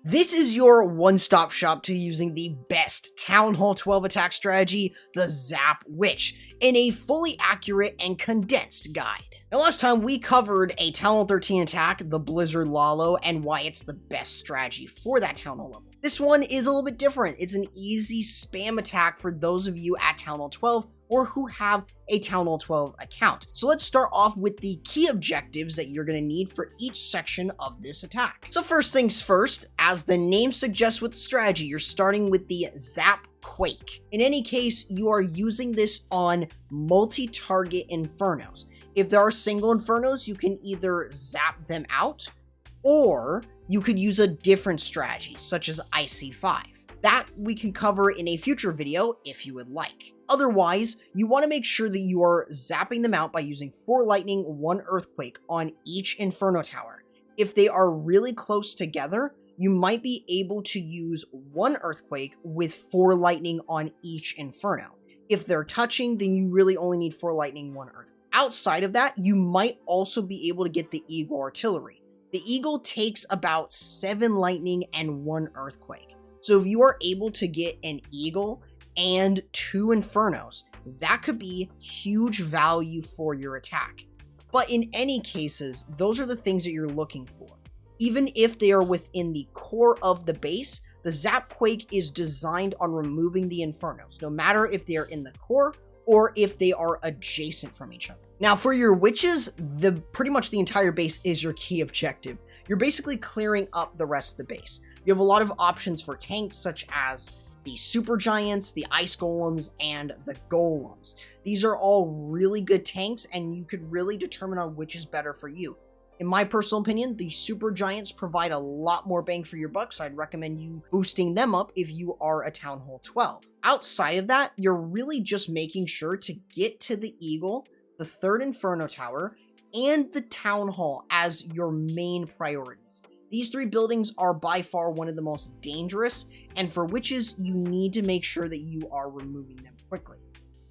This is your one-stop shop to using the best Town Hall 12 attack strategy, the Zap Witch, in a fully accurate and condensed guide. Now, last time we covered a Town Hall 13 attack, the Blizzard Lalo, and why it's the best strategy for that Town Hall level. This one is a little bit different. It's an easy spam attack for those of you at Town Hall 12 or who have a Town Hall 12 account. So let's start off with the key objectives that you're going to need for each section of this attack. So first things first, as the name suggests with the strategy, you're starting with the ZapQuake. In any case, you are using this on multi-target infernos. If there are single infernos, you can either zap them out, or you could use a different strategy, such as IC5. That we can cover in a future video if you would like. Otherwise, you want to make sure that you are zapping them out by using 4 lightning, 1 earthquake on each inferno tower. If they are really close together, you might be able to use 1 earthquake with 4 lightning on each inferno. If they're touching, then you really only need 4 lightning, 1 earthquake. Outside of that, you might also be able to get the Eagle artillery. The Eagle takes about 7 lightning and 1 earthquake. So if you are able to get an Eagle and 2 infernos, that could be huge value for your attack. But in any cases, those are the things that you're looking for. Even if they are within the core of the base, the ZapQuake is designed on removing the infernos, no matter if they are in the core or if they are adjacent from each other. Now for your witches, pretty much the entire base is your key objective. You're basically clearing up the rest of the base. You have a lot of options for tanks, such as the super giants, the ice golems, and the golems. These are all really good tanks, and you could really determine on which is better for you. In my personal opinion, the super giants provide a lot more bang for your buck, so I'd recommend you boosting them up if you are a Town Hall 12. Outside of that, you're really just making sure to get to the Eagle, the 3rd Inferno Tower, and the Town Hall as your main priorities. These 3 buildings are by far one of the most dangerous, and for witches, you need to make sure that you are removing them quickly.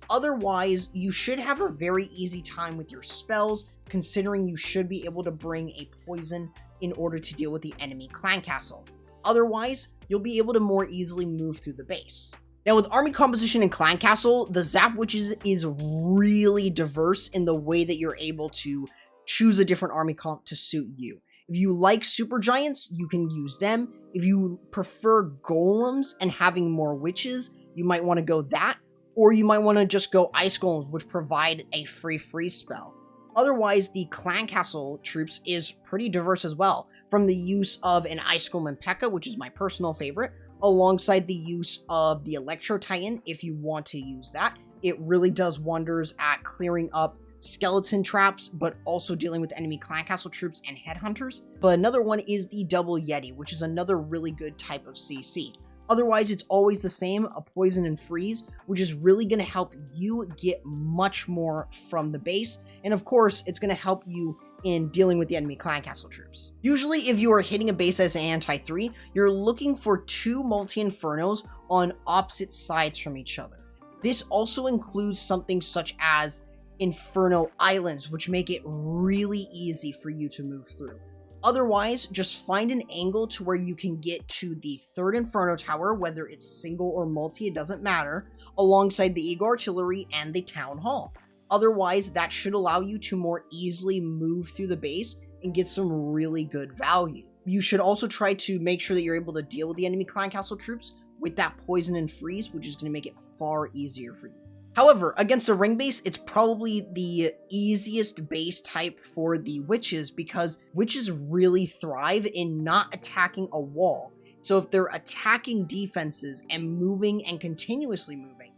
Otherwise, you should have a very easy time with your spells, considering you should be able to bring a poison in order to deal with the enemy clan castle. Otherwise, you'll be able to more easily move through the base. Now with army composition and clan castle, the Zap Witches is really diverse in the way that you're able to choose a different army comp to suit you. If you like super giants, you can use them. If you prefer golems and having more witches, you might want to go that, or you might want to just go ice golems, which provide a free freeze spell. Otherwise, the clan castle troops is pretty diverse as well, from the use of an ice golem and P.E.K.K.A, which is my personal favorite, alongside the use of the Electro Titan if you want to use that. It really does wonders at clearing up skeleton traps, but also dealing with enemy clan castle troops and headhunters. But another one is the Double Yeti, which is another really good type of CC. Otherwise, it's always the same, a poison and freeze, which is really going to help you get much more from the base. And of course, it's going to help you in dealing with the enemy clan castle troops. Usually, if you are hitting a base as an anti-3, you're looking for 2 multi-infernos on opposite sides from each other. This also includes something such as Inferno Islands, which make it really easy for you to move through. Otherwise, just find an angle to where you can get to the 3rd Inferno Tower, whether it's single or multi, it doesn't matter, alongside the Eagle Artillery and the Town Hall. Otherwise, that should allow you to more easily move through the base and get some really good value. You should also try to make sure that you're able to deal with the enemy clan castle troops with that poison and freeze, which is going to make it far easier for you. However, against a ring base, it's probably the easiest base type for the witches because witches really thrive in not attacking a wall. So if they're attacking defenses and moving and continuously moving,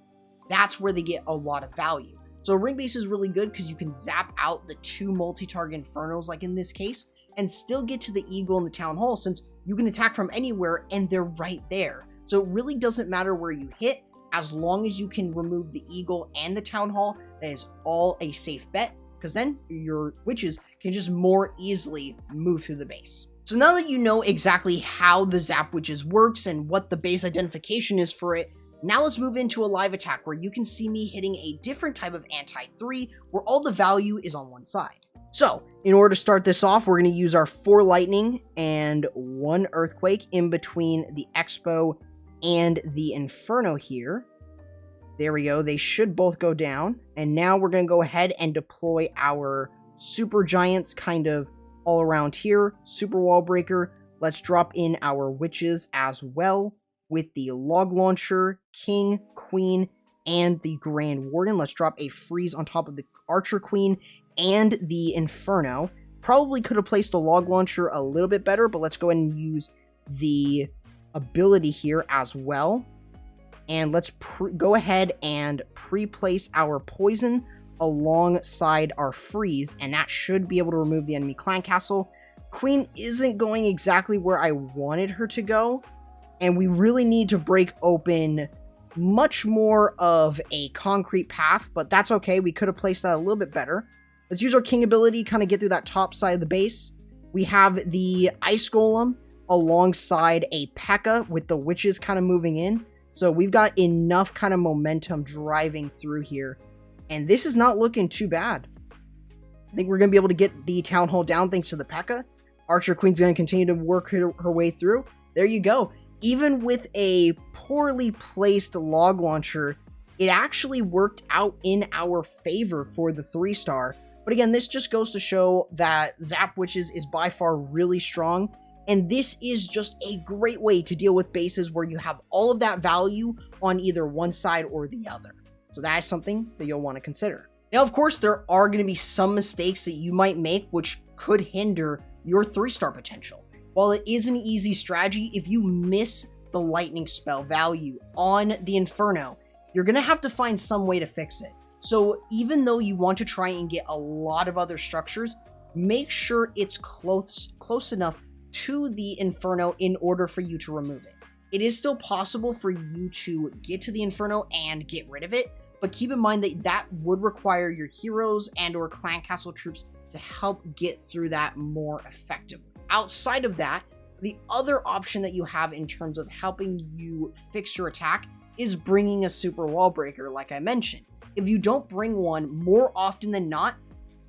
that's where they get a lot of value. So ring base is really good because you can zap out the 2 multi-target infernos like in this case and still get to the Eagle and the Town Hall since you can attack from anywhere and they're right there. So it really doesn't matter where you hit. As long as you can remove the Eagle and the Town Hall, that is all a safe bet, because then your witches can just more easily move through the base. So now that you know exactly how the Zap Witches works and what the base identification is for it, now let's move into a live attack where you can see me hitting a different type of anti-3 where all the value is on one side. So In order to start this off, we're going to use our 4 lightning and 1 earthquake in between the Expo and the Inferno here. There we go. They should both go down. And now we're going to go ahead and deploy our super giants kind of all around here. Super wall breaker. Let's drop in our witches as well with the log launcher, king, queen, and the Grand Warden. Let's drop a freeze on top of the Archer Queen and the Inferno. Probably could have placed the log launcher a little bit better, but let's go ahead and use the ability here as well. And let's go ahead and pre-place our poison alongside our freeze, and that should be able to remove the enemy clan castle. Queen isn't going exactly where I wanted her to go, and we really need to break open much more of a concrete path, but that's okay. We could have placed that a little bit better. Let's use our king ability, kind of get through that top side of the base. We have the ice golem alongside a P.E.K.K.A with the witches kind of moving in. So we've got enough kind of momentum driving through here. And this is not looking too bad. I think we're going to be able to get the town hall down thanks to the P.E.K.K.A. Archer Queen's going to continue to work her way through. There you go. Even with a poorly placed log launcher, it actually worked out in our favor for the 3-star. But again, this just goes to show that Zap Witches is by far really strong. And this is just a great way to deal with bases where you have all of that value on either one side or the other. So that is something that you'll want to consider. Now, of course, there are going to be some mistakes that you might make which could hinder your 3-star potential. While it is an easy strategy, if you miss the lightning spell value on the Inferno, you're going to have to find some way to fix it. So even though you want to try and get a lot of other structures, make sure it's close enough to the Inferno in order for you to remove it. It is still possible for you to get to the Inferno and get rid of it, but keep in mind that that would require your heroes and or clan castle troops to help get through that more effectively. Outside of that, the other option that you have in terms of helping you fix your attack is bringing a super wall breaker, like I mentioned. If you don't bring one, more often than not,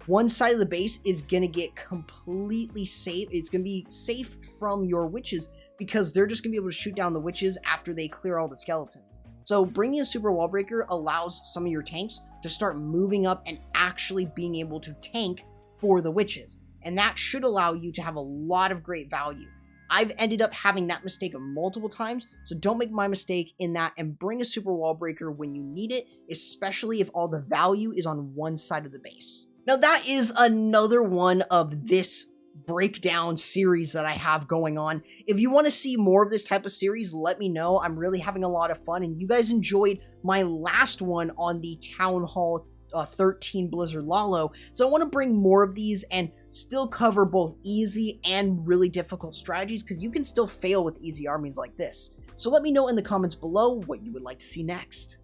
one side of the base is going to get completely safe. It's going to be safe from your witches because they're just going to be able to shoot down the witches after they clear all the skeletons. So bringing a super wall breaker allows some of your tanks to start moving up and actually being able to tank for the witches. And that should allow you to have a lot of great value. I've ended up having that mistake multiple times, so don't make my mistake in that and bring a super wall breaker when you need it, especially if all the value is on one side of the base. Now that is another one of this breakdown series that I have going on. If you want to see more of this type of series, let me know. I'm really having a lot of fun, and you guys enjoyed my last one on the Town Hall 13 Blizzard Lalo, so I want to bring more of these and still cover both easy and really difficult strategies, because you can still fail with easy armies like this. So let me know in the comments below what you would like to see next.